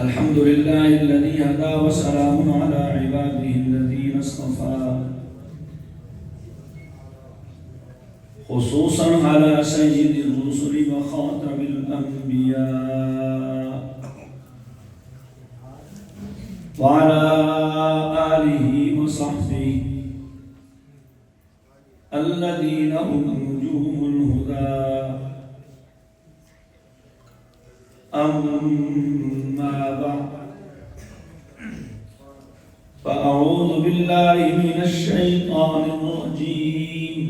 الحمد لله الذي هدى وسلام على عباده الذين اصطفى خصوصا على سيد الرسل وخاتم الأنبياء وعلى آله وصحبه الذين هم نجوم الهدى. أما بعد فأعوذ بالله من الشيطان الرجيم.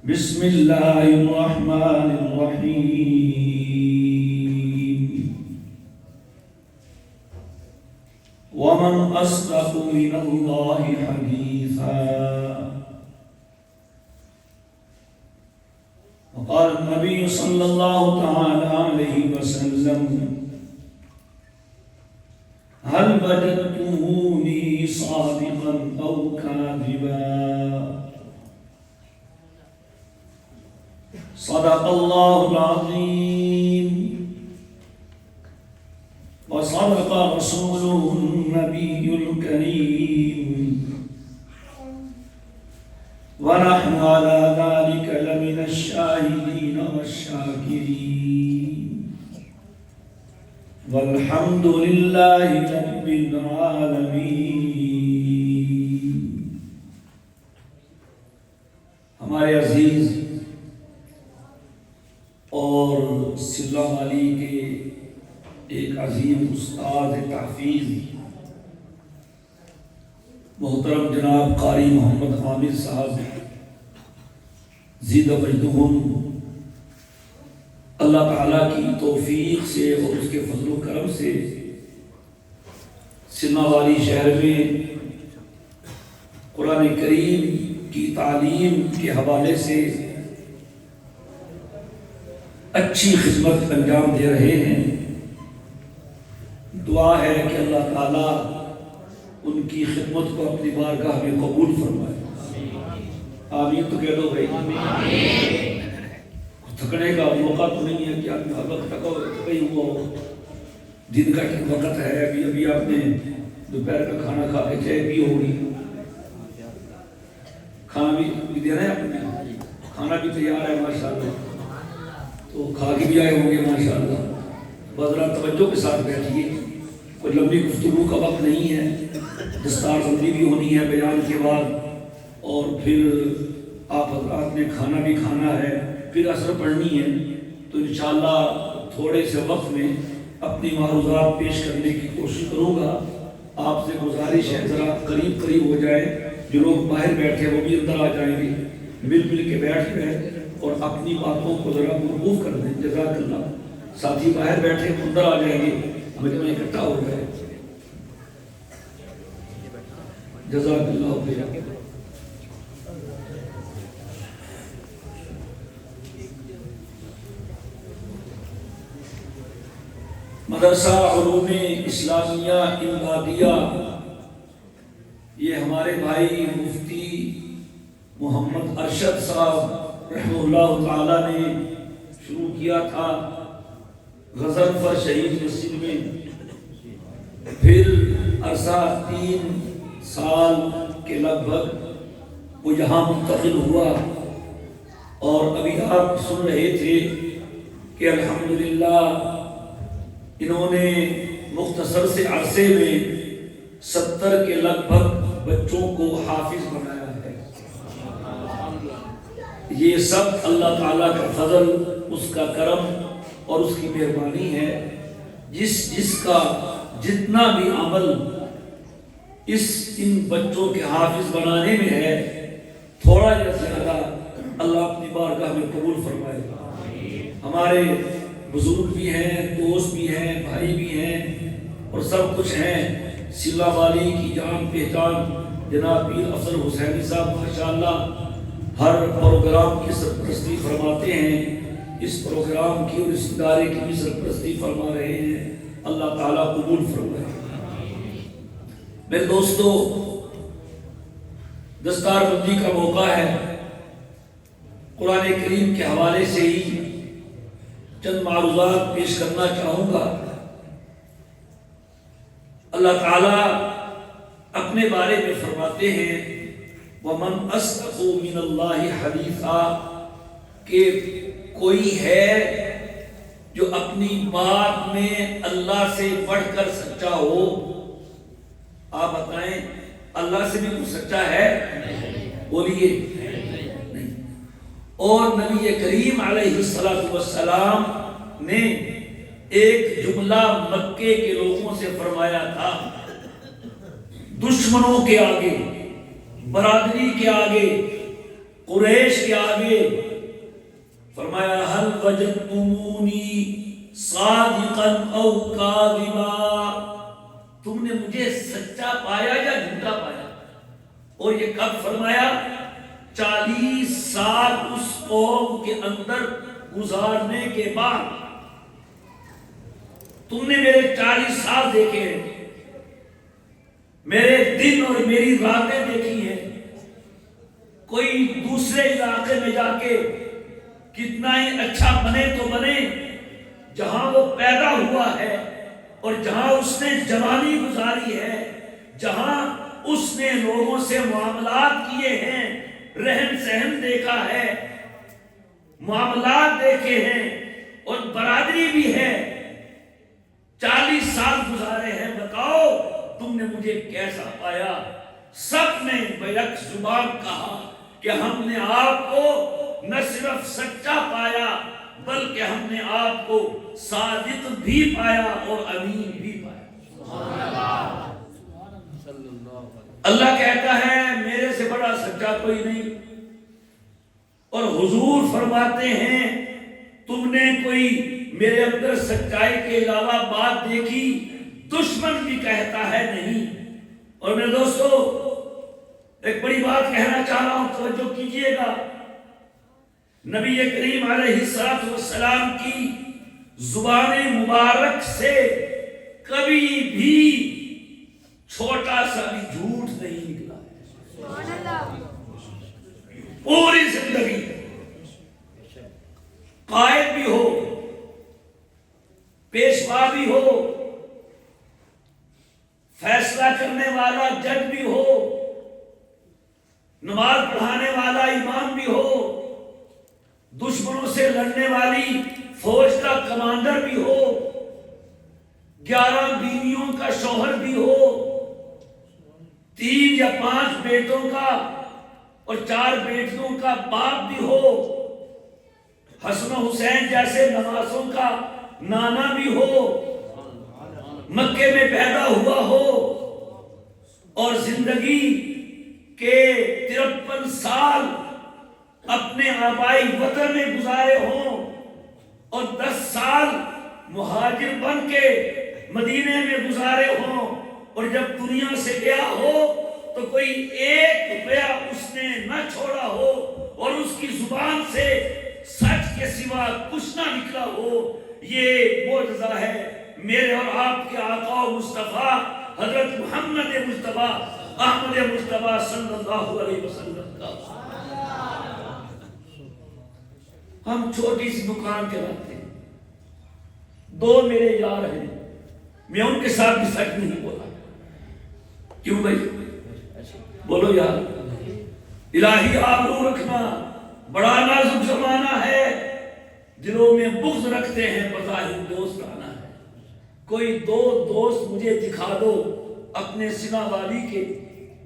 بسم الله الرحمن الرحيم. ومن أصدق من الله حديثا. وقال النبي صلى الله تعالى عليه وسلم: هل وجدتموني صادقا أو كاذبا؟ صدق الله العظيم وصدق رسوله النبي الكريم ونحن على ذلك لمن الشاهدين والشاكرين والحمد لله رب العالمين. ہمارے عزیز اور سلہ والی کے ایک عظیم استاد تحفیظ محترم جناب قاری محمد عامر صاحب زید مجدہم، اللہ تعالیٰ کی توفیق سے اور اس کے فضل و کرم سے سلہ والی شہر میں قرآن کریم کی تعلیم کے حوالے سے اچھی خدمت انجام دے رہے ہیں. دعا ہے کہ اللہ تعالیٰ ان کی خدمت کو اپنی بارگاہ میں قبول فرمائے. آمین تو کہہ دو بھائی. تھکنے کا موقع تو نہیں ہے کہ آپ نے وقت تھکا ہوا ہو. دن کا وقت ہے. ابھی آپ نے دوپہر کا کھانا کھا کے چائے پی ہوگی. کھانا بھی دے رہے ہیں آپ نے. کھانا بھی تیار ہے ماشاءاللہ. تو کھا کے بھی آئے ہوں گے ماشاءاللہ. بذرا توجہ کے ساتھ بیٹھیے. کوئی لمبی گفتگو کا وقت نہیں ہے. دستار بندی بھی ہونی ہے بیان کے بعد، اور پھر آپ حضرات نے کھانا بھی کھانا ہے، پھر عصر پڑھنی ہے. تو انشاءاللہ تھوڑے سے وقت میں اپنی معروضات پیش کرنے کی کوشش کروں گا. آپ سے گزارش ہے ذرا قریب ہو جائے. جو لوگ باہر بیٹھے وہ بھی اندر آ جائیں گے. مل کے بیٹھ گئے اور اپنی باتوں کو ذرا موقوف کر دیں. جزاک اللہ. ساتھی باہر بیٹھے اندر آ جائیں گے. مجمع اکٹھا ہو گئے. جزاک اللہ خیر. مدرسہ علوم اسلامیہ امدادیہ، یہ ہمارے بھائی مفتی محمد ارشد صاحب رحمہ اللہ تعالی نے شروع کیا تھا غضنفر شہید مسجد میں. پھر عرصہ 3 سال کے لگ بھگ وہ یہاں منتقل ہوا. اور ابھی آپ سن رہے تھے کہ الحمدللہ انہوں نے مختصر سے عرصے میں 70 کے لگ بھگ بچوں کو حافظ بنایا ہے. یہ سب اللہ تعالیٰ کا فضل، اس کا کرم اور اس کی مہربانی ہے. جس کا جتنا بھی عمل ان بچوں کے حافظ بنانے میں ہے، تھوڑا یا زیادہ اللہ اپنی بارگاہ میں قبول فرمائے. ہمارے بزرگ بھی ہیں، دوست بھی ہیں، بھائی بھی ہیں اور سب کچھ ہیں. سلہ والی کی جان پہچان جناب پیر افضل حسینی صاحب ماشاءاللہ ہر پروگرام کی سرپرستی فرماتے ہیں. اس پروگرام کی اور اس ادارے کی بھی سرپرستی فرما رہے ہیں. اللہ تعالیٰ قبول فرمائے. میرے دوستو، دستار بندی کا موقع ہے، قرآن کریم کے حوالے سے ہی چند معروضات پیش کرنا چاہوں گا۔ اللہ تعالیٰ اپنے بارے میں فرماتے ہیں وَمَنْ أَصْدَقُ مِنَ اللَّهِ حَدِيثًا، کہ کوئی ہے جو اپنی بات میں اللہ سے بڑھ کر سچا ہو۔ آپ بتائیں اللہ سے بھی کوئی سچا ہے؟ بولیے نہیں۔ اور نبی کریم علیہ السلام نے ایک جملہ مکے کے لوگوں سے فرمایا تھا، دشمنوں کے آگے، برادری کے آگے، قریش کے آگے، فرمایا هل وجدتمونی صادقا او کاذبا، تم نے مجھے سچا پایا یا جھوٹا پایا؟ اور یہ کب فرمایا؟ 40 سال اس قوم کے اندر گزارنے کے بعد۔ تم نے میرے 40 سال دیکھے ہیں، میرے دن اور میری راتیں دیکھی ہیں۔ کوئی دوسرے علاقے میں جا کے کتنا ہی اچھا بنے تو بنے، جہاں وہ پیدا ہوا ہے اور جہاں اس نے جوانی گزاری ہے، جہاں اس نے لوگوں سے معاملات کیے ہیں، رہن سہن دیکھا ہے، معاملات دیکھے ہیں اور برادری بھی ہے، 40 سال گزارے ہیں، بتاؤ تم نے مجھے کیسا پایا؟ سب نے بیک زبان کہا کہ ہم نے آپ کو نہ صرف سچا پایا بلکہ ہم نے آپ کو صادق بھی پایا اور امین بھی پایا۔ اللہ کہتا ہے میرے سے بڑا سچا کوئی نہیں، اور حضور فرماتے ہیں تم نے کوئی میرے اندر سچائی کے علاوہ بات دیکھی؟ دشمن بھی کہتا ہے نہیں۔ اور میرے دوستو ایک بڑی بات کہنا چاہ رہا ہوں، توجہ کیجئے گا۔ نبی کریم علیہ السلام کی زبان مبارک سے کبھی بھی چھوٹا سا بھی جھوٹ نہیں نکلا، پوری زندگی قائد بھی ہو، پیشوا بھی ہو، فیصلہ کرنے والا جج بھی ہو، نماز پڑھانے والا امام بھی ہو، دشمنوں سے لڑنے والی فوج کا کمانڈر بھی ہو، 11 بیویوں کا شوہر بھی ہو، 3 یا 5 بیٹوں کا اور 4 بیٹیوں کا باپ بھی ہو، حسن و حسین جیسے نوازوں کا نانا بھی ہو، مکے میں پیدا ہوا ہو اور زندگی کے 53 سال اپنے آبائی وطن میں گزارے ہوں اور 10 سال مہاجر بن کے مدینے میں گزارے ہوں، اور جب دنیا سے گیا ہو تو کوئی 1 روپیہ اس نے نہ چھوڑا ہو اور اس کی زبان سے سچ کے سوا کچھ نہ نکلا ہو، یہ معجزہ ہے میرے اور آپ کے آقا و مصطفیٰ حضرت محمد مصطفیٰ احمد مصطفیٰ صلی اللہ علیہ وسلم کا۔ ہم چھوٹی سی دکان کے رکھتے ہیں، 2 میرے یار ہیں، میں ان کے ساتھ بھی سچ نہیں بولا۔ کیوں بھائی؟ بولو یار، الہی آبرو رکھنا بڑا نازک زمانہ ہے، دلوں میں بغض رکھتے ہیں، بظاہر دوست آنا ہے۔ کوئی 2 دوست مجھے دکھا دو اپنے سینہ والی کے،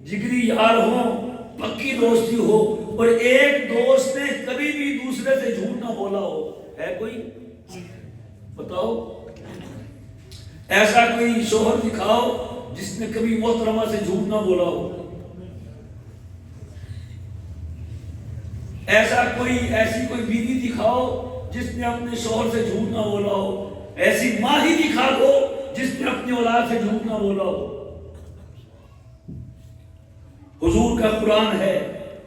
جگری یار ہوں، پکی دوستی ہو، اور ایک دوست نے کبھی بھی دوسرے سے جھوٹ نہ بولا ہو، ہے کوئی؟ بتاؤ، ایسا کوئی شوہر دکھاؤ جس نے کبھی محترمہ سے جھوٹ نہ بولا ہو، ایسی کوئی بیوی دکھاؤ جس نے اپنے شوہر سے جھوٹ نہ بولا ہو، ایسی ماں ہی دکھا دو جس نے اپنی اولاد سے جھوٹ نہ بولا ہو۔ حضور کا قرآن ہے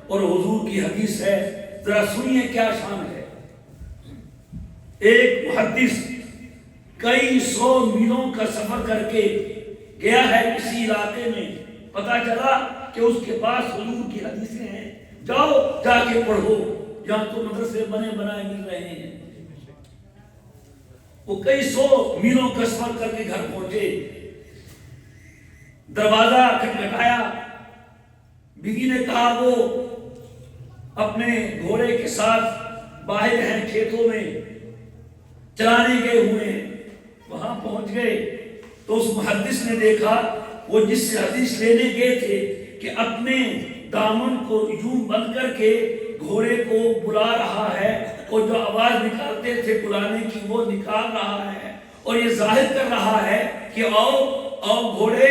اور حضور کی حدیث ہے، ذرا سنیے کیا شان ہے۔ ایک محدث کئی 100 میلوں کا سفر کر کے گیا ہے کسی علاقے میں، پتہ چلا کہ اس کے پاس حضور کی حدیثیں ہیں، جاؤ جا کے پڑھو، یہاں تو مدرسے بنے بنائے مل رہے ہیں۔ وہ کئی سو میلوں کا سفر کر کے گھر پہنچے، دروازہ کھٹکھٹایا، بیوی نے کہا وہ اپنے گھوڑے کے ساتھ باہر ہیں، کھیتوں میں چلانے گئے ہوئے ہیں۔ وہاں پہنچ گئے تو اس محدث نے دیکھا وہ جس سے حدیث لینے گئے تھے کہ اپنے دامن کو یوں بند کر کے گھوڑے کو بلا رہا ہے، اور جو آواز نکالتے تھے بلانے کی وہ نکال رہا ہے، اور یہ ظاہر کر رہا ہے کہ آؤ گھوڑے،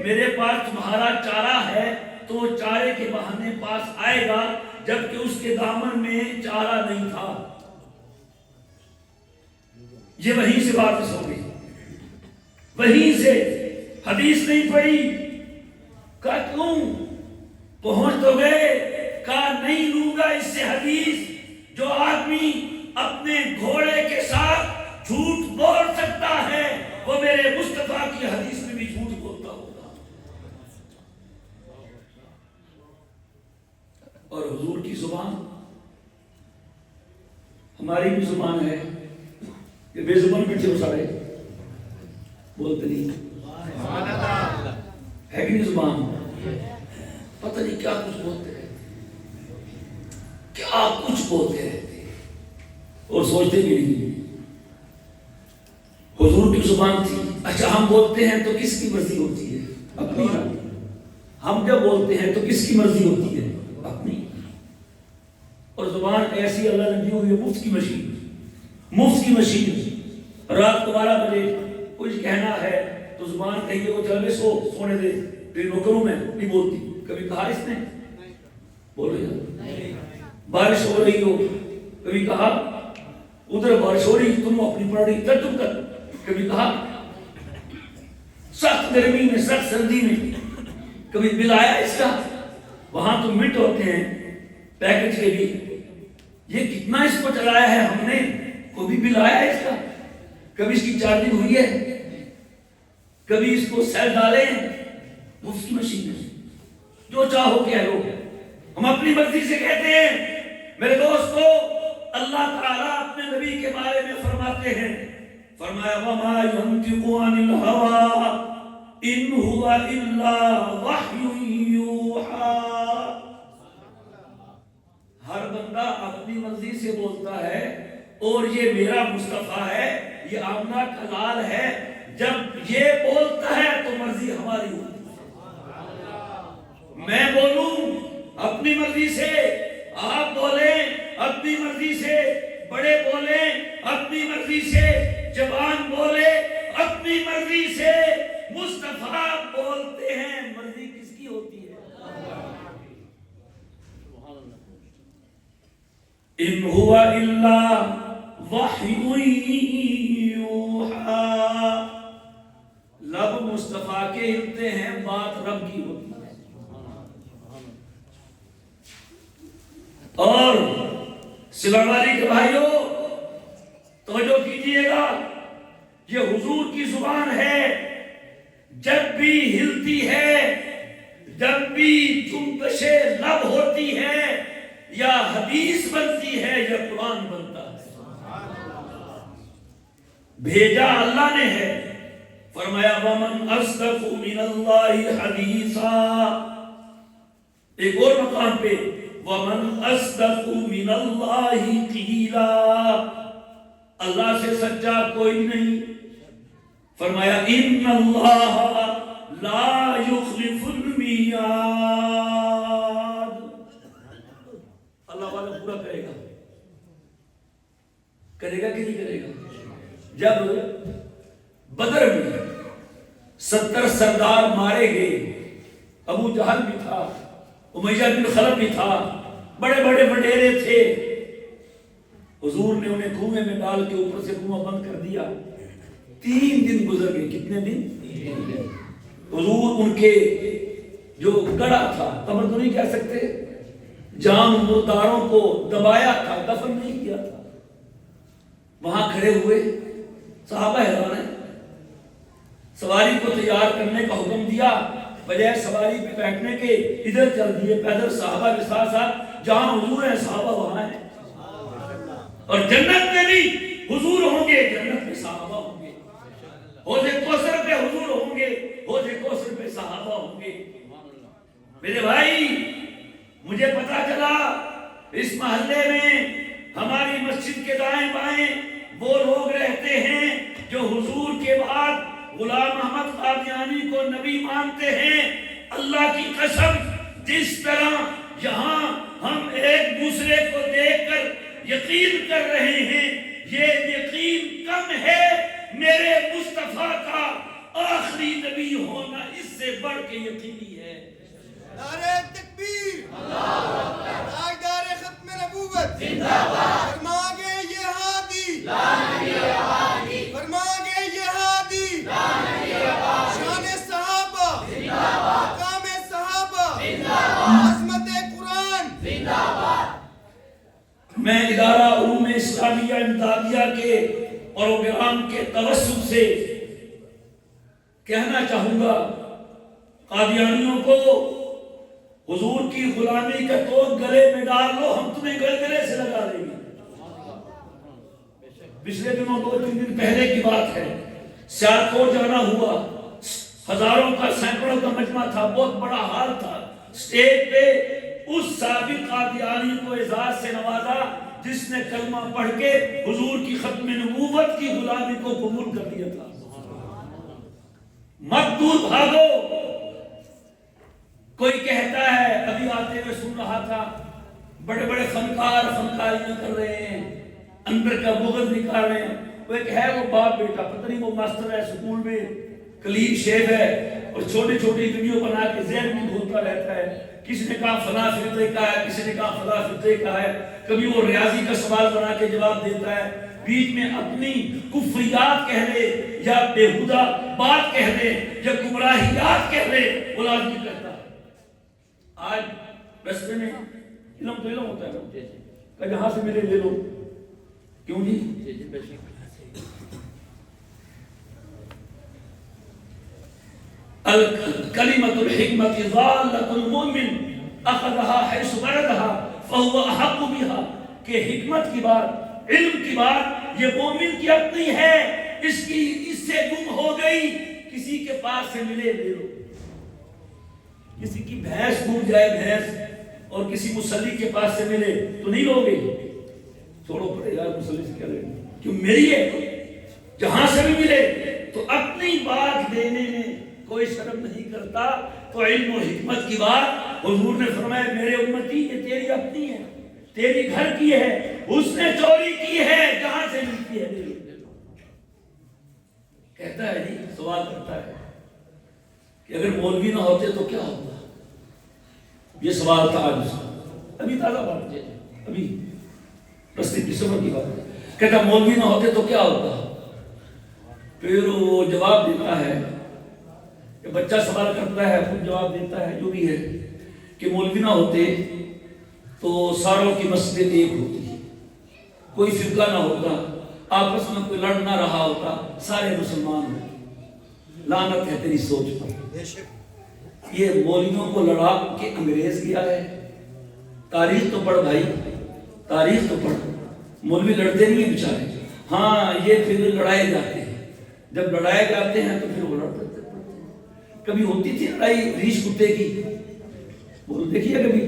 میرے پاس تمہارا چارہ ہے۔ تو وہ چارے کے بہانے پاس آئے گا، جبکہ اس کے دامن میں چارہ نہیں تھا۔ یہ وہیں سے واپس ہو گئی، وہیں سے حدیث نہیں پڑھی۔ کہا کیوں؟ پہنچ تو گئے، کہا نہیں لوں گا اس سے حدیث۔ جو آدمی اپنے گھوڑے کے ساتھ جھوٹ بول سکتا ہے وہ میرے مصطفیٰ کی حدیث میں بھی جھوٹ بولتا ہوگا۔ اور حضور کی زبان ہماری بھی زبان ہے کہ بے زبان بیٹھے ہو سارے بولتے نہیں ہے کہ نہیں؟ زبان پتہ نہیں کیا کچھ بولتے رہتے، کیا کچھ بولتے رہتے اور سوچتے بھی نہیں۔ حضور کی زبان تھی، اچھا ہم بولتے ہیں تو کس کی مرضی ہوتی ہے؟ اپنی۔ ہم جب بولتے ہیں تو کس کی مرضی ہوتی ہے؟ اپنی۔ اور زبان ایسی اللہ نے دی ہوئی ہے، مفت کی مشین، مفت کی مشین۔ رات کو 12 بجے کچھ کہنا ہے تو زبان کہیے وہ چل میں سونے دے، تیری نوکروں میں نہیں بولتی۔ کبھی کہا اس نے؟ بولو یار، بارش ہو رہی ہو، کبھی کہا ادھر بارش ہو رہی تم اپنی پڑھ رہی کر تم کر، کبھی کہا سخت گرمی میں سخت سردی میں کبھی بل آیا اس کا؟ وہاں تو منٹ ہوتے ہیں پیکج کے بھی، یہ کتنا اس کو چلایا ہے ہم نے، کوئی بل آیا ہے اس کا؟ کبھی اس کی چارجنگ ہوئی ہے؟ کبھی اس کو سیل ڈالے ہیں؟ مفت کی مشین ہے، جو چاہو کہہ لو۔ ہم اپنی مرضی سے کہتے ہیں۔ میرے دوستو، اللہ تعالیٰ اپنے نبی کے بارے میں فرماتے ہیں، فرمایا وَمَا يَنْطِقُ عَنِ الْهَوَىٰ إِنْ هُوَ إِلَّا وَحْيٌ يُوحَىٰ۔ ہر بندہ اپنی مرضی سے بولتا ہے، اور یہ میرا مصطفیٰ ہے، یہ آمنہ کا لال ہے، جب یہ بولتا ہے تو مرضی ہماری ہوتی ہے۔ میں بولوں اپنی مرضی سے، آپ بولیں اپنی مرضی سے، بڑے بولیں اپنی مرضی سے، جوان بولے اپنی مرضی سے، مصطفیٰ بولتے ہیں، مرضی کس کی ہوتی ہے؟ ان هو الا وحی یوحیٰ۔ لب مصطفیٰ کے ہلتے ہیں، بات رب کی ہوتی ہے۔ اور سلامالی کے بھائیوں توجہ کیجئے گا، یہ حضور کی زبان ہے، جب بھی ہلتی ہے، جب بھی جنبش لب ہوتی ہے، یا حدیث بنتی ہے یا قرآن بنتا ہے، بھیجا اللہ نے ہے۔ فرمایا وَمَنْ أَصْدَقُ مِنَ اللَّهِ حَدِيثًا۔ ایک اور مقام پہ وَمَنْ أَصْدَقُ مِنَ اللَّهِ قِيلًا، اللہ سے سچا کوئی نہیں۔ فرمایا إِنَّ اللَّهَ لَا يُخْلِفُ الْمِيعَادَ، اللہ والا پورا کرے گا، کرے گا کہ نہیں کرے گا؟ جب بدر میں 70 سردار مارے گئے، ابو جہل بھی تھا، امیہ بن خلف بھی تھا، بڑے بڑے وڈیرے تھے، حضور نے انہیں کنویں میں ڈال کے اوپر سے کنواں بند کر دیا۔ 3 دن گزر گئے، کتنے دن؟ حضور ان کے جو گڑا تھا، قبر تو نہیں کہہ سکتے، جام مرداروں کو دبایا تھا، دفن نہیں کیا تھا، وہاں کھڑے ہوئے، صحابہ حیران ہیں، سواری کو تیار کرنے کا حکم دیا، بجائے سواری پہ بیٹھنے کے ادھر چل دیے پیدل صحابہ کے ساتھ ساتھ، جہاں حضور ہیں صحابہ وہاں ہیں، اور جنت میں بھی حضور ہوں گے، جنت میں صحابہ ہوں گے، حوض کوثر پہ حضور ہوں گے، حوض کوثر پہ صحابہ ہوں گے۔ میرے بھائی مجھے پتا چلا اس محلے میں ہماری مسجد کے دائیں بائیں وہ لوگ رہتے ہیں جو حضور کے بعد غلام احمد قادیانی کو نبی مانتے ہیں۔ اللہ کی قسم جس طرح یہاں ہم ایک دوسرے کو دیکھ کر یقین کر رہے ہیں، یہ یقین کم ہے میرے مصطفیٰ کا آخری نبی ہونا اس سے بڑھ کے یقینی ہے۔ نعرہ تکبیر، تاجدار ختم نبوت زندہ باد، فرما گے یہ ہادی لا نبی ہادی، فرما گے یہ ہادی لا نبی ہادی، شان صحابہ زندہ باد، مقام صحابہ زندہ باد، عظمت قرآن زندہ باد۔ میں ادارہ علوم اسلامیہ امدادیہ کے پروگرام کے توسط سے کہنا چاہوں گا، قادیانیوں کو حضور کی غلامی کا توق گلے میں ڈال لو، ہم تمہیں گلے سے لگا دیں گے۔ پچھلے دنوں 2-3 دن پہلے کی بات ہے، سیالکوٹ جانا ہوا، ہزاروں کا سینکڑوں کا مجمع تھا، بہت بڑا حال تھا۔ سٹیج پہ اس سابق قادیانی کو اعزاز سے نوازا جس نے کلمہ پڑھ کے حضور کی ختم نبوت کی غلامی کو قبول کر دیا تھا۔ مت دور بھاگو۔ کوئی کہتا ہے، ابھی آتے ہوئے سن رہا تھا، بڑے بڑے فنکار فنکاریاں کر رہے ہیں، اندر کا بغض نکال رہے ہیں۔ وہ ایک ہے وہ باپ بیٹا، پتہ نہیں وہ ماسٹر ہے اسکول میں، کلین شیو ہے، اور چھوٹی چھوٹی ویڈیو بنا کے ذہن میں گھومتا رہتا ہے۔ کسی نے کہا فلاں فرقے کا ہے، کسی نے کہا فلاں فرقے کا ہے، کبھی وہ ریاضی کا سوال بنا کے جواب دیتا ہے، بیچ میں اپنی کفریات کہہ لے یا بےہودہ بات کہہ لے یا گمراہیات کہہ لے، وہ لازمی کرتا ہے۔ آج رستے میں علم تو علم ہوتا ہے کہ جہاں سے ملے لے لو، کیوں جی؟ الکلمۃ الحکمۃ ضالۃ المؤمن اخذها حيث وردها فهو احق بها، کہ حکمت کی بات، علم کی بات یہ مومن کی اپنی ہے، اس سے گم ہو گئی، کسی کے پاس سے ملے لے لو۔ کسی کی بھینس ڈوب جائے بھینس اور کسی مصلی کے پاس سے ملے تو نہیں لو گے، چھوڑو پڑے یار مصلی سے کیا لیں، کیوں میری ہے، جہاں سے بھی ملے تو اپنی بات دینے میں کوئی شرم نہیں کرتا۔ تو علم و حکمت کی بات حضور نے فرمایا میرے امتی یہ تیری اپنی ہے، تیری گھر کی ہے، اس نے چوری کی ہے، جہاں سے ملتی ہے کہتا ہے جی، سوال کرتا ہے کہ اگر مولوی نہ ہوتے تو کیا ہوتا؟ یہ سوال تھا آج ابھی تازہ بات ہے، ابھی رستے کی سفر کی بات ہے، کہتا مولوی نہ ہوتے تو کیا ہوتا؟ پھر وہ جواب دیتا ہے کہ بچہ سوال کرتا ہے خود جواب دیتا ہے جو بھی ہے کہ مولوی نہ ہوتے تو ساروں کی مسجد ایک ہوتی، کوئی فرقہ نہ ہوتا، آپس میں کوئی لڑ نہ رہا ہوتا، سارے مسلمان ہوتے۔ لعنت ہے تیری سوچ پر، یہ مولویوں کو لڑا کے انگریز کیا ہے۔ تاریخ تو پڑھ بھائی، تاریخ تو پڑھ، مولوی لڑتے نہیں ہیں بیچارے، ہاں یہ پھر لڑائے جاتے ہیں، جب لڑائے جاتے ہیں تو پھر وہ لڑتے ہیں۔ کبھی ہوتی تھی لڑائی ریچھ کتے کی، بول دیکھی ہے کبھی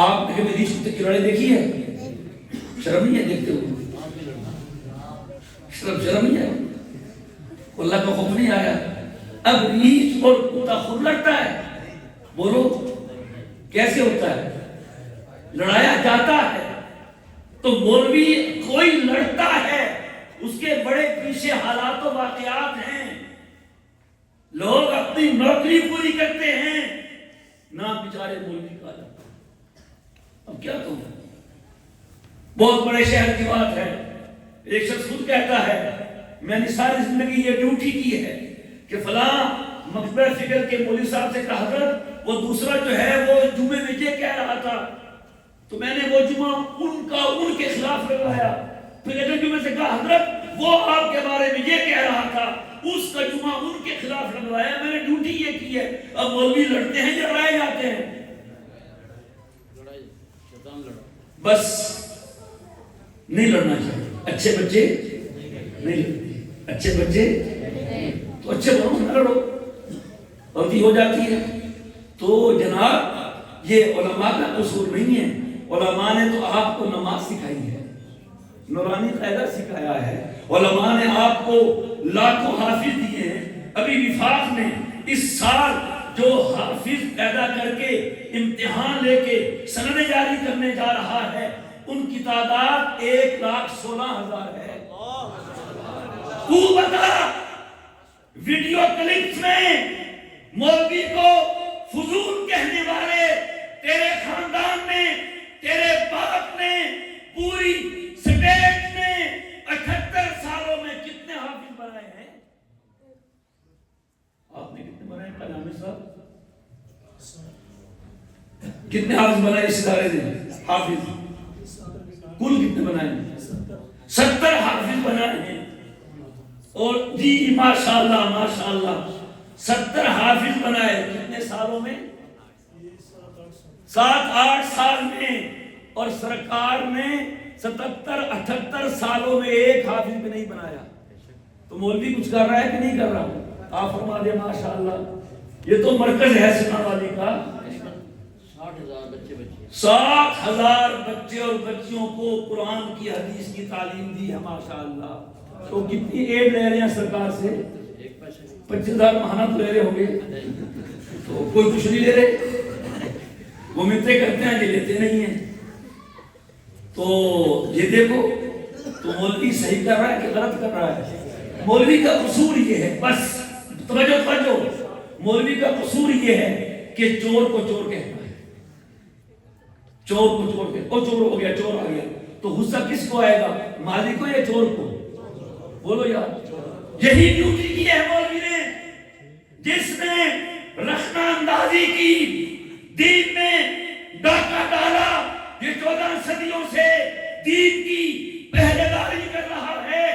آپ نے کبھی ریچھ کتے کی لڑائی دیکھی ہے؟ شرم نہیں ہے دیکھتے ہوئے، شرم نہیں ہے، اللہ کا خوف نہیں آیا۔ اب ریچھ اور کتا خود لڑتا ہے، بولو کیسے ہوتا ہے؟ لڑایا جاتا ہے۔ تو مولوی کوئی لڑتا ہے، اس کے بڑے پیچھے حالات و واقعات ہیں، لوگ اپنی نوکری پوری کرتے ہیں، نہ بیچارے مولوی کا جاتا۔ اب کیا کہوں، بہت بڑے شہر کی بات ہے، ایک شخص خود کہتا ہے میں نے ساری زندگی یہ ڈیوٹی کی ہے کہ فلاں مقبرہ فکر کے مولوی صاحب سے کہا حضرت وہ دوسرا جو ہے وہ جمعے میں یہ کہہ رہا تھا، تو میں نے وہ جمعہ ان کے خلاف لگایا، پھر اگلے جمعے سے کہا حضرت وہ آپ کے بارے میں یہ کہہ رہا تھا، اس کا جمعہ ان کے خلاف لگوایا، میں نے ڈیوٹی یہ کی ہوتی ہے. اب مولوی لڑتے ہیں یا لڑائے جاتے ہیں؟ بس نہیں لڑنا چاہیے. اچھے بچے نہیں لڑتے. اچھے بچے تو اچھے بنو، نہ لڑو. غلطی ہو جاتی ہے تو جناب یہ علماء کا قصور نہیں ہے. علماء نے تو آپ کو نماز سکھائی ہے، نورانی قاعدہ سکھایا ہے. علماء نے آپ کو لاکھوں حافظ دیے ہیں. ابھی وفاق نے اس سال جو حافظ پیدا کر کے امتحان لے کے سندیں جاری کرنے جا رہا ہے، ان کی تعداد 1,16,000 ہے. تو بتا ویڈیو کلپس میں مولوی کو فضول کہنے والے تیرے خاندان نے، تیرے باپ نے، پوری سٹیٹ نے 78 سالوں میں کتنے حافظ بنائے ہیں؟ آپ نے کتنے بنائے کلامی صاحب؟ کتنے حافظ بنائے اس ادارے نے؟ حافظ کل کتنے بنائے ہیں؟ 70 حافظ بنائے ہیں. اور جی ماشاءاللہ ماشاءاللہ 70 حافظ بنائے کتنے سالوں میں؟ 7-8 سال میں. اور سرکار نے 77-78 سالوں میں ایک حافظ بھی نہیں بنایا. تو مولوی کچھ کر رہا ہے کہ نہیں کر رہا؟ آپ فرما دیں ماشاءاللہ. یہ تو مرکز ہے سکھانے والی کا. 60,000 بچے اور بچیوں کو قرآن کی حدیث کی تعلیم دی ہے ماشاءاللہ. تو کتنی ایڈ لے رہے ہیں سرکار سے؟ 25,000 ماہانہ تو لے رہے ہوں گے. تو کوئی کچھ نہیں لے رہے. وہ منتیں کرتے ہیں، یہ لیتے نہیں ہیں. تو یہ دیکھو تو مولوی صحیح کر رہا ہے کہ غلط کر رہا ہے؟ مولوی کا قصور یہ ہے، بس توجہ، مولوی کا قصور یہ ہے کہ چور کو چور کہتا ہے. چور کو چور کہتا ہے. او چور ہو گیا، چور آ گیا. تو غصہ کس کو آئے گا؟ مالک کو یا چور کو؟ بولو یار. یہی ڈیوٹی کی ہے مولوی نے، جس نے رخنہ اندازی کی، دین میں ڈاکہ ڈالا. یہ 14 صدیوں سے دین کی پہرے داری کر رہا ہے،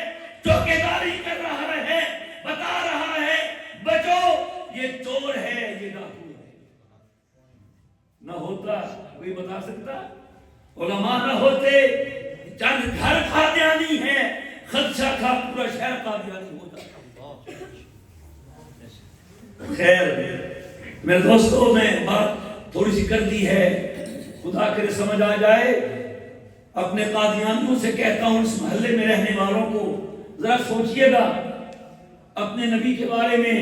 چوکیداری کر رہا ہے، بتا رہا ہے بچو یہ چور ہے، یہ ڈاکو ہے. نہ ہوتا کوئی بتا سکتا؟ علماء نہ ہوتے چند گھر قادیانی ہے، خدشہ تھا پورا شہر قادیانی ہوتا. خیر میرے دوستوں، میں بات تھوڑی سی کر دی ہے، خدا کرے سمجھ آ جائے. اپنے قادیانیوں سے کہتا ہوں، اس محلے میں رہنے والوں کو ذرا سوچئے گا اپنے نبی کے بارے میں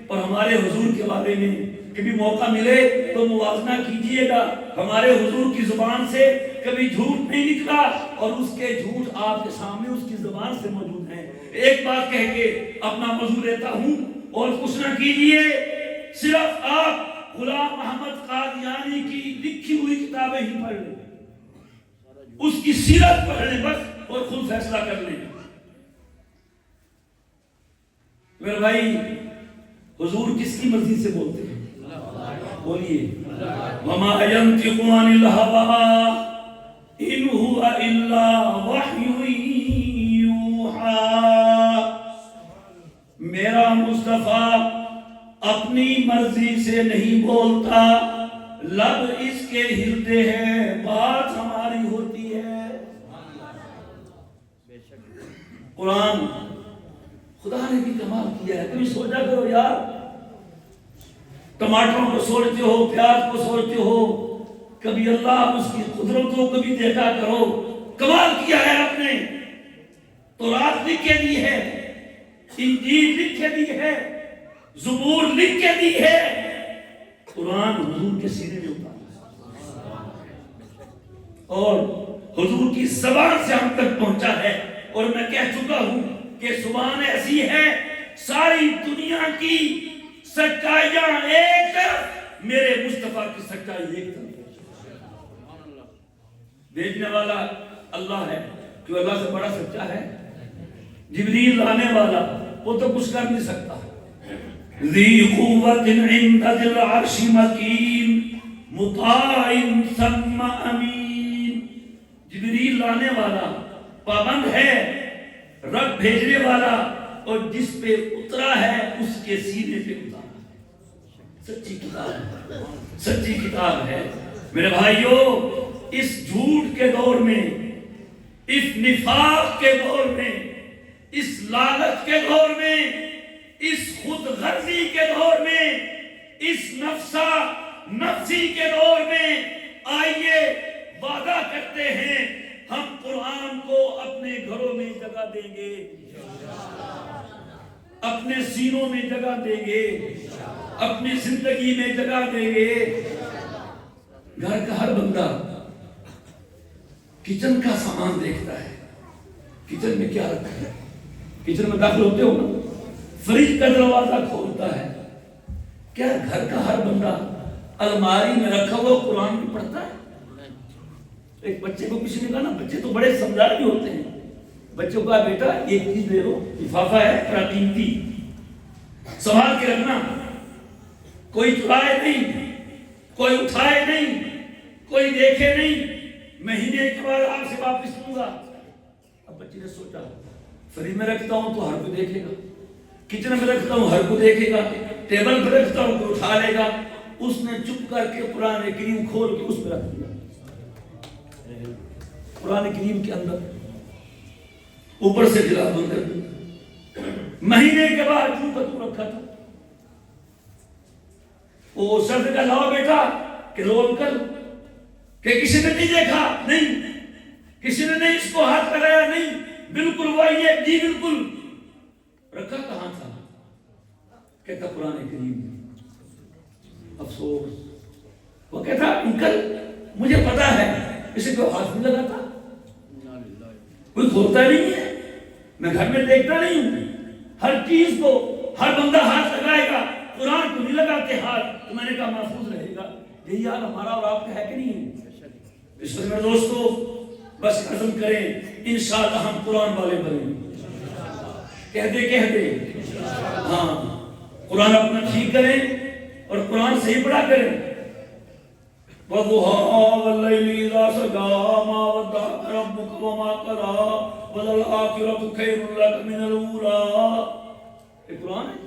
اور ہمارے حضور کے بارے میں. کبھی موقع ملے تو موازنہ کیجئے گا. ہمارے حضور کی زبان سے کبھی جھوٹ نہیں نکلا اور اس کے جھوٹ آپ کے سامنے اس کی زبان سے موجود ہیں. ایک بات کہہ کے اپنا موضوع لیتا ہوں اور کچھ نہ کیجئے، صرف آپ غلام محمد قادیانی کی لکھی ہوئی کتابیں ہی پڑھ لیں، اس کی سیرت پڑھ لیں بس، اور خود فیصلہ کر لیں. میرے بھائی حضور کس کی مرضی سے بولتے ہیں؟ بولیے. وَمَا يَنْطِقُ عَنِ الْهَوَىٰ إِنْ هُوَ إِلَّا وَحْيٌ يُوحَىٰ. میرا مصطفیٰ اپنی مرضی سے نہیں بولتا، لب اس کے ہلتے ہیں، بات ہماری ہوتی ہے. قرآن خدا نے بھی کمال کیا ہے. کبھی سوچا کرو یار، ٹماٹروں کو سوچتے ہو، پیاز کو سوچتے ہو، کبھی اللہ اس کی قدرتوں کو بھی دیکھا کرو. کمال کیا ہے آپ نے. تورات لکھ کے دی ہے، انجیل لکھ کے دی ہے، زبور لکھ کے دی ہے، قرآن حضور کے سینے میں اتارا اور حضور کی زبان سے ہم تک پہنچا ہے. اور میں کہہ چکا ہوں کہ زبان ایسی ہے، ساری دنیا کی سچائیاں ایک طرف، میرے مصطفیٰ کی سچائی ایک طرف. بھیجنے والا اللہ ہے، جو اللہ سے بڑا سچا ہے. جبریل لانے والا وہ تو کچھ کر نہیں سکتا. ذی قوت عند ذی العرش مکین مطاع ثم امین. جبریل لانے والا پابند ہے، رب بھیجنے والا اور جس پہ اترا ہے اس کے سینے پہ اترا ہے. سچی کتاب ہے، سچی کتاب ہے میرے بھائیوں۔ اس جھوٹ کے دور میں، اس نفاق کے دور میں، اس لالچ کے دور میں، اس خود غرضی کے دور میں، اس نفسی کے دور میں، آئیے وعدہ کرتے ہیں ہم قرآن کو اپنے گھروں میں جگہ دیں گے، اپنے سینوں میں جگہ دیں گے، اپنی زندگی میں جگہ دیں گے۔ گھر کا ہر بندہ کچن کا سامان دیکھتا ہے، کچن میں کیا رکھا ہے۔ کچن میں داخل ہوتے ہو نا، فریج کا دروازہ کھولتا ہے، کیا گھر کا ہر بندہ الماری میں رکھا ہوا قرآن بھی پڑھتا ہے؟ ایک بچے کو کسی نے کہا نا، بچے تو بڑے سمجھدار بھی ہوتے ہیں، بچوں کا بیٹا ایک چیز لے لو، لفافہ ہے بڑا قیمتی، سنبھال کے رکھنا، کوئی چرائے نہیں، کوئی اٹھائے نہیں، کوئی دیکھے نہیں، مہینے کے بعد آپ سے واپس لوں گا۔ اب بچے نے سوچا فریج میں رکھتا ہوں تو ہر کوئی دیکھے گا، کچن میں رکھتا ہوں ہر کوئی دیکھے گا، ٹیبل پر رکھتا ہوں کوئی اٹھا لے گا۔ اس نے چپ کر کے قرآن کریم کھول کے اس میں رکھ دیا، قرآن کریم کے اندر اوپر سے غلاف بند کر دیا۔ مہینے کے بعد جو کا تو رکھا تھا، وہ سرد کا لاؤ بیٹا کہ رول کر، کہ کسی نے نہیں دیکھا، نہیں کسی نے نہیں اس کو ہاتھ لگایا، نہیں بالکل وہی ہے جی بالکل۔ رکھا کہاں تھا؟ کہتا قرآن کریم۔ افسوس، وہ کہتا انکل مجھے پتا ہے اسے کوئی ہاتھ نہیں لگاتا، کوئی کھولتا نہیں ہے، میں گھر میں دیکھتا نہیں ہوں، ہر چیز کو ہر بندہ ہاتھ لگائے گا، قرآن کو نہیں لگاتے ہاتھ۔ تو میں نے کہا محفوظ رہے گا۔ یہی حال ہمارا اور آپ کا ہے کہ نہیں ہے؟ اس لیے میرے دوستو بس عزم کریں، انشاءاللہ ہم قرآن والے بنیں۔ کہہ دے ہاں، قرآن اپنا ٹھیک کریں اور قرآن صحیح پڑھا کریں۔ وَضُحَىٰ وَاللَّيْلِ إِذَا سَجَىٰ مَا وَدَّعَكَ رَبُّكَ وَمَا قَلَىٰ وَلَلْآخِرَةُ خَيْرٌ لَكَ مِنَ الْأُولَىٰ۔ یہ قرآن ہے۔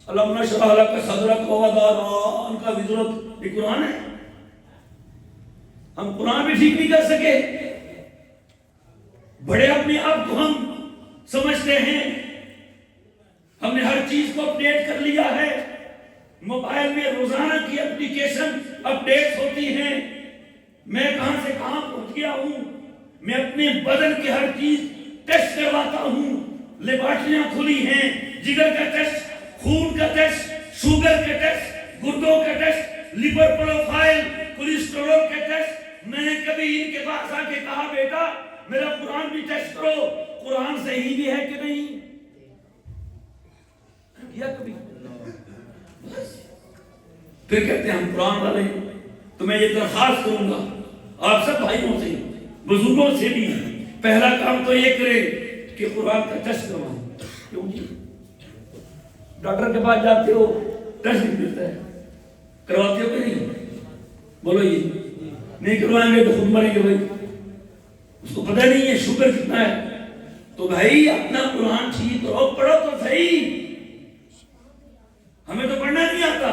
أَلَمْ نَشْرَحْ لَكَ صَدْرَكَ وَوَضَعْنَا عَنكَ وِزْرَكَ، یہ قرآن ہے۔ ہم قرآن بھی ٹھیک نہیں کر سکے، بڑے اپنے آپ کو ہم سمجھتے ہیں، ہم نے ہر چیز کو اپڈیٹ کر لیا ہے، موبائل میں روزانہ کی اپلیکیشن اپڈیٹ ہوتی ہیں، میں کہاں سے کہاں پہنچ گیا ہوں، میں اپنے بدن کی ہر چیز ٹیسٹ کرواتا ہوں، لیبارٹریاں کھلی ہیں، جگر کا ٹیسٹ، خون کا ٹیسٹ، شوگر کا ٹیسٹ، گردوں کا ٹیسٹ، لیور پروفائل، کولیسٹرول کا ٹیسٹ۔ میں نے کبھی ان کے پاس آ کے کہا بیٹا میرا قرآن بھی ٹیسٹ کرو، قرآن صحیح بھی ہے کہ نہیں؟ کیا کبھی؟ پھر کہتے ہیں ہم قرآن والے ہیں۔ تو میں یہ درخواست کروں گا آپ سب بھائیوں سے، بزرگوں سے بھی، پہلا کام تو یہ کرے کہ قرآن کا ٹیسٹ کروائیں۔ کیوں جی؟ ڈاکٹر کے پاس جاتے ہو ٹیسٹ نہیں ملتا ہے، کرواتے ہو کہ نہیں؟ بولو یہ نہیں کروائیں گے تو خود مریں گے بھائی، اس کو پتہ نہیں ہے شوگر کتنا ہے۔ تو بھائی اپنا قرآن ٹھیک کرو، پڑھو تو صحیح۔ ہمیں تو پڑھنا نہیں آتا،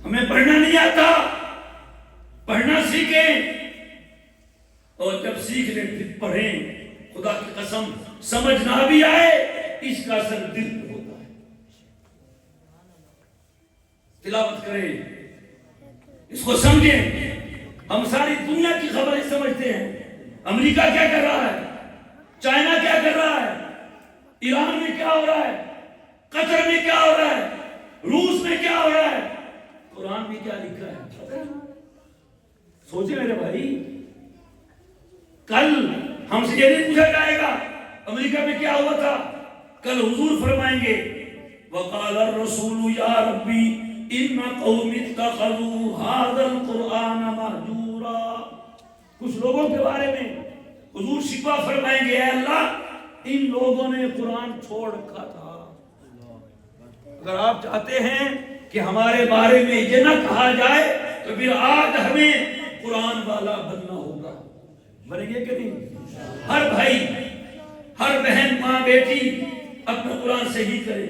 ہمیں پڑھنا نہیں آتا، پڑھنا سیکھیں، اور جب سیکھ لیں پھر پڑھیں۔ خدا کی قسم سمجھ نہ بھی آئے اس کا اثر دل پہ ہوتا ہے۔ تلاوت کریں، اس کو سمجھیں۔ ہم ساری دنیا کی خبریں سمجھتے ہیں، امریکہ کیا کر رہا ہے، چائنا کیا کر رہا ہے، ایران میں کیا ہو رہا ہے، قطر میں کیا ہو رہا ہے، روس میں کیا ہو رہا ہے، قرآن میں کیا لکھا ہے۔ سوچیں میرے بھائی، کل ہم سے یہ نہیں پوچھا جائے گا امریکہ میں کیا ہوا تھا، کل حضور فرمائیں گے وقال الرسول یا ربی ان قوم اتخذوا هذا القرآن مہجورا۔ کچھ لوگوں کے بارے میں حضور شکوہ فرمائیں گے، اے اللہ ان لوگوں نے قرآن چھوڑ رکھا تھا۔ اگر آپ چاہتے ہیں کہ ہمارے بارے میں یہ نہ کہا جائے تو پھر آج ہمیں قرآن والا بننا ہوگا۔ بنیں گے کہ نہیں؟ ہر بھائی، ہر بہن، ماں، بیٹی اپنا قرآن صحیح کرے،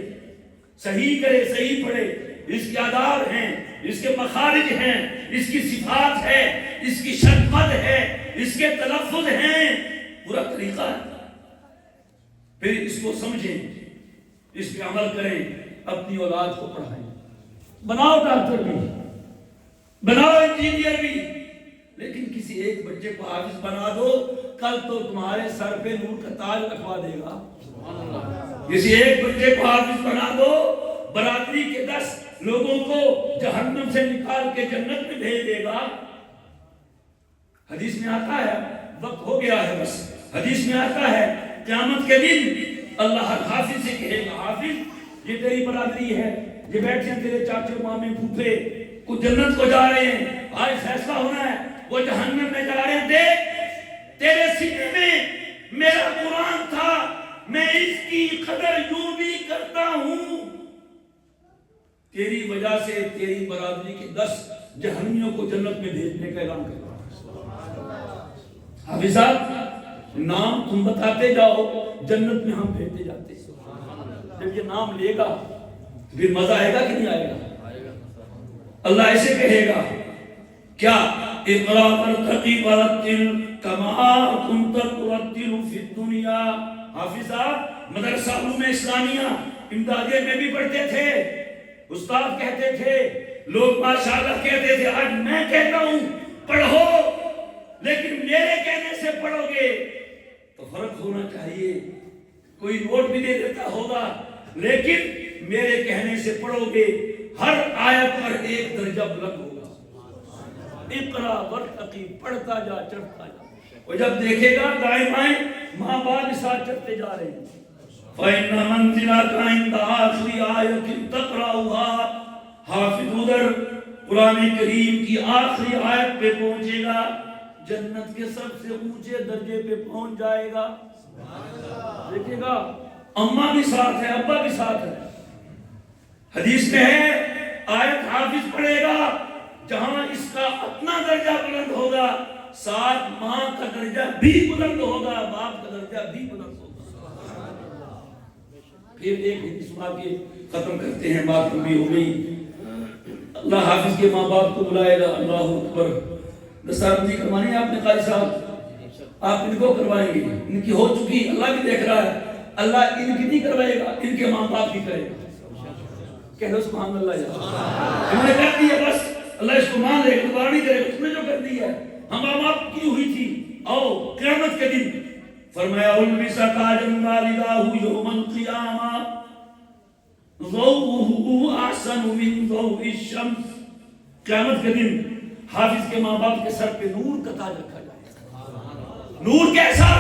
صحیح کرے، صحیح پڑھے، اس کے آداب ہیں، اس کے مخارج ہیں، اس کی صفات ہے، اس کی شدمت ہے، اس کے تلفظ ہیں، پورا طریقہ ہے، پھر اس کو سمجھیں، اس پہ عمل کریں، اپنی اولاد کو پڑھائیں، بناؤ ڈاکٹر بھی، بناؤ انجینئر بھی، لیکن کسی ایک بچے کو حافظ بنا دو، کل تو تمہارے سر پہ نور کا تاج رکھوا دے گا۔ کسی ایک بچے کو حافظ بنا دو، برادری کے 10 لوگوں کو جہنم سے نکال کے جنت میں بھیج دے گا۔ حدیث میں آتا ہے، وقت ہو گیا ہے بس، حدیث میں آتا ہے قیامت کے دن اللہ ہر حافظ سے کہے گا، حافظ یہ تیری برادری ہے، یہ بیٹھے ہیں تیرے چاچے مامے پھوپھے، کچھ جنت کو جا رہے ہیں، آج فیصلہ ہونا ہے، وہ جہنم میں جا رہے ہیں، دیکھ تیرے سینے میں میرا قرآن تھا، میں اس کی قدر یوں بھی کرتا ہوں، تیری وجہ سے تیری برادری کے 10 جہنمیوں کو جنت میں بھیجنے کا اعلان کرتا ہوں۔ حافظ صاحب نام تم بتاتے جاؤ، جنت میں ہم بھیجتے جاتے ہیں۔ جب یہ نام لے گا پھر مزہ آئے گا کہ نہیں آئے گا؟ اللہ ایسے کہے گا کیا اقرا ورتقی ورتل کما کنت ترتل فی الدنیا۔ حافظ صاحب مدرسہ علوم اسلامیہ امدادیہ میں بھی پڑھتے تھے، استاد کہتے تھے، لوگ ماشاءاللہ کہتے تھے، آج میں کہتا ہوں پڑھو، لیکن میرے کہنے سے پڑھو گے تو فرق ہونا چاہیے، کوئی نوٹ بھی دے دیتا ہوگا، لیکن میرے کہنے سے پڑھو گے، ہر آیت پر 1 درجہ بلند ہوگا۔ اقرا ورتقی، پڑھتا جا، چڑھتا جا، اور جب دیکھے گا دائیں بائیں ماں باپ ساتھ چڑھتے جا رہے ہیں، فَإِنَّ مَنزِلَكَ عِنْدَ آخِرِ آیَةٍ تَقْرَأُهَا، حافظ ادھر قرآن کریم کی آخری آیت پہ پہنچے گا، جنت کے سب سے اونچے درجے پہ پہنچ جائے گا۔ دیکھے گا اماں بھی ساتھ ہے، ابا بھی ساتھ ہے، حدیث میں ہے آیت حافظ پڑھے گا، جہاں اس کا اپنا درجہ بلند ہوگا، ساتھ ماں کا درجہ بھی بلند ہوگا، باپ کا درجہ بھی بلند ہوگا۔ پھر ایک حدیث سنا کے ختم کرتے ہیں، بات لمبی ہو گئی۔ اللہ حافظ کے ماں باپ کو بلائے گا، اللہ اکبر، دستاربندی کروانی ہے آپ نے قاری صاحب، آپ ان کو کروائیں گے، ان کی ہو چکی، اللہ بھی دیکھ رہا ہے، اللہ ان کی نہیں کروائے گا، ان کے ماں باپ بھی کرے گا۔ کہہ دو سبحان اللہ جا، انہوں نے کر دی ہے، بس اللہ اس کو مان لے گا، دوبارہ نہیں کرے گا، اس نے جو کر دی ہے، ہم ماں باپ کی ہوئی تھی، آؤ قیامت کے دن فرمایا البسا تاجا والداہ یوم القیامہ ضوءہ احسن من ضوء الشمس، قیامت کے دن حافظ کے ماں باپ کے سر پہ نور کا تاج رکھا جائے گا۔ نور کیسا؟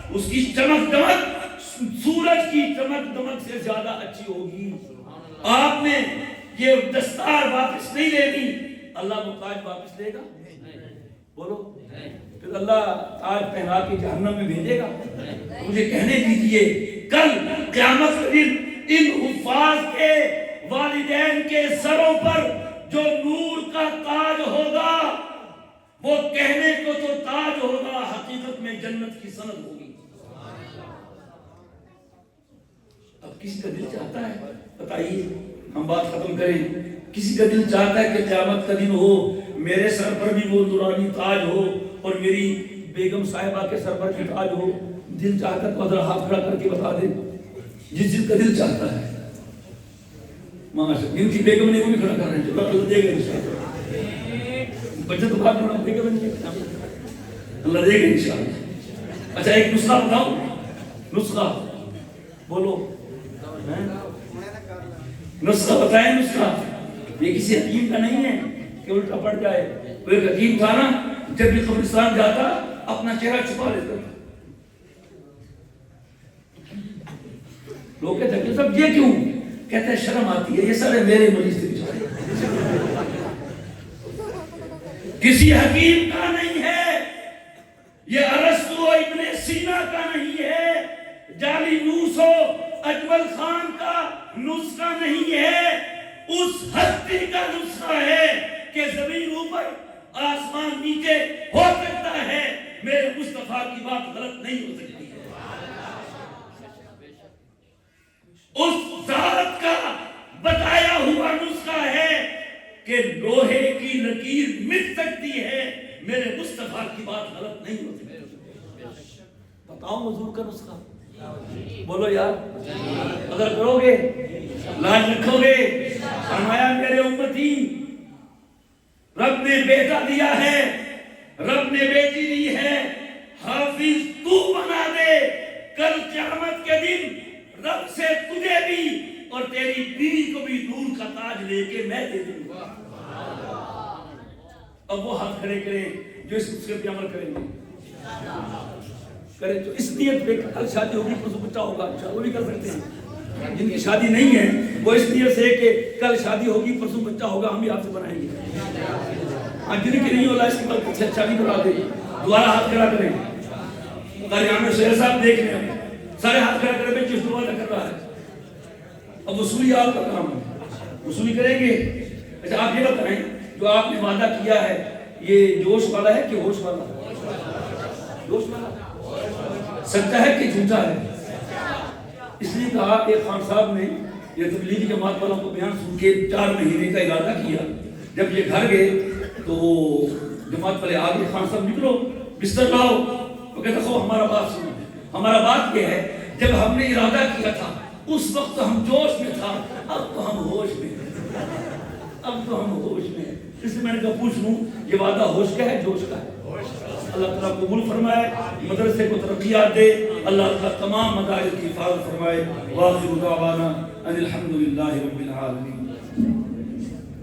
اس کی چمک دمک سورج کی چمک دمک سے زیادہ اچھی ہوگی۔ آپ نے یہ دستار واپس نہیں لینی، اللہ وہ تاج واپس لے گا؟ بولو، پھر اللہ تاج پہنا کے جہنم میں بھیجے گا؟ مجھے کہنے دیجئے کل قیامت کے دن ان حفاظ کے والدین کے سروں پر جو نور کا تاج ہوگا، وہ کہنے کو تو تاج ہوگا، حقیقت میں جنت کی سند ہوگی۔ اب کسی کا دل چاہتا ہے، بتائیے، ہم بات ختم کریں، کسی کا دل چاہتا ہے کہ قیامت کا دن ہو، میرے سر پر بھی وہ نورانی تاج ہو اور میری بیگم صاحبہ کے سر پر بھی تاج ہو؟ دل چاہتا ہے تو ذرا ہاتھ کھڑا کر کے بتا دیں، جس کا دل چاہتا ہے۔ ماشاءاللہ، ان کی بیگم نے وہ بھی کھڑا کر رہے ہیں، جو اللہ دے گا انشاءاللہ، بچے تو بات کرنا بیگم نہیں، اللہ دے گا انشاءاللہ۔ اچھا ایک نسخہ بتاؤ، نسخہ بولو، نسخہ بتائیں، نسخہ یہ کسی حکیم کا نہیں ہے کہ الٹا پڑ جائے۔ وہ ایک حکیم تھا نا، جب بھی قبرستان جاتا اپنا چہرہ چھپا لیتا تھا، لوگ کہتے ہیں کہ سب یہ کیوں؟ کہتے ہیں شرم آتی ہے، یہ سارے میرے مریض تھے بیچارے، کسی حکیم کا نہیں ہے، یہ ارسطو ابن سینا کا نہیں ہے، جعلی نوسو اجمل خان کا نسخہ نہیں ہے، اس ہستی کا نسخہ ہے کہ زمین اوپر آسمان نیچے ہو سکتا ہے، میرے مصطفیٰ کی بات غلط نہیں ہو سکتی ہے۔ اس ذات کا کہ لوہے کی لکیر مٹ سکتی ہے، میرے مصطفیٰ کی بات غلط نہیں ہوتی۔ بتاؤں حضور کا نسخہ، بولو یار، اگر کرو گے لاج رکھو گے۔ فرمایا میرے امتی، رب نے بیٹا دیا ہے، رب نے بیٹی دی ہے، حافظ تو بنا دے، کل قیامت کے دن رب سے تجھے بھی اور تیری بیوی کو بھی نور کا تاج لے کے میں دے دوں گا۔ اب وہ ہاتھ کھڑے کریں جو اس نسخے پہ عمل کریں گے، کریں جو اس نیت پہ کل شادی ہوگی پرسوں بچہ ہوگا، وہ بھی کر سکتے ہیں۔ جن کی شادی نہیں ہے وہ اس نیت سے کہ کل شادی ہوگی پرسوں بچہ ہوگا، ہم بھی آپ سے بنائیں گے۔ ہاں جن کی نہیں ہوگا اس کے بعد شادی کرا دیں، دوبارہ ہاتھ کھڑا کریں۔ قاری عامر سہیل صاحب دیکھ لیں، سارے ہاتھ کھڑا کریں، میں جس دعا کر رہا ہے۔ اب وصولی آپ کا کام ہے، وصولی کریں گے۔ اچھا آپ یہ بتائیں، جو آپ نے وعدہ کیا ہے یہ جوش والا ہے کہ ہوش والا؟ جوش والا، سچا ہے کہ جھوٹا ہے؟ اس لیے کہا کہ خان صاحب نے یہ تبلیغی جماعت والوں کو بیان سن کے 4 مہینے کا ارادہ کیا۔ جب یہ گھر گئے تو جماعت والے آگے، خان صاحب نکلو بستر لاؤ، وہ کہتا خو ہمارا بات سنو، ہمارا بات یہ ہے جب ہم نے ارادہ کیا تھا اس وقت ہم جوش میں تھا، اب تو ہم ہوش میں ہیں، اب تو ہم ہوش میں ہیں۔ اس لیے میں نے کہا پوچھ لوں یہ وعدہ ہوش کا ہے جوش کا ہے؟ اللہ تعالیٰ قبول فرمائے، مدرسے کو ترقیات دے، اللہ تعالیٰ تمام مدارس کی حفاظت فرمائے۔ وآخر دعوانا ان الحمدللہ رب العالمین۔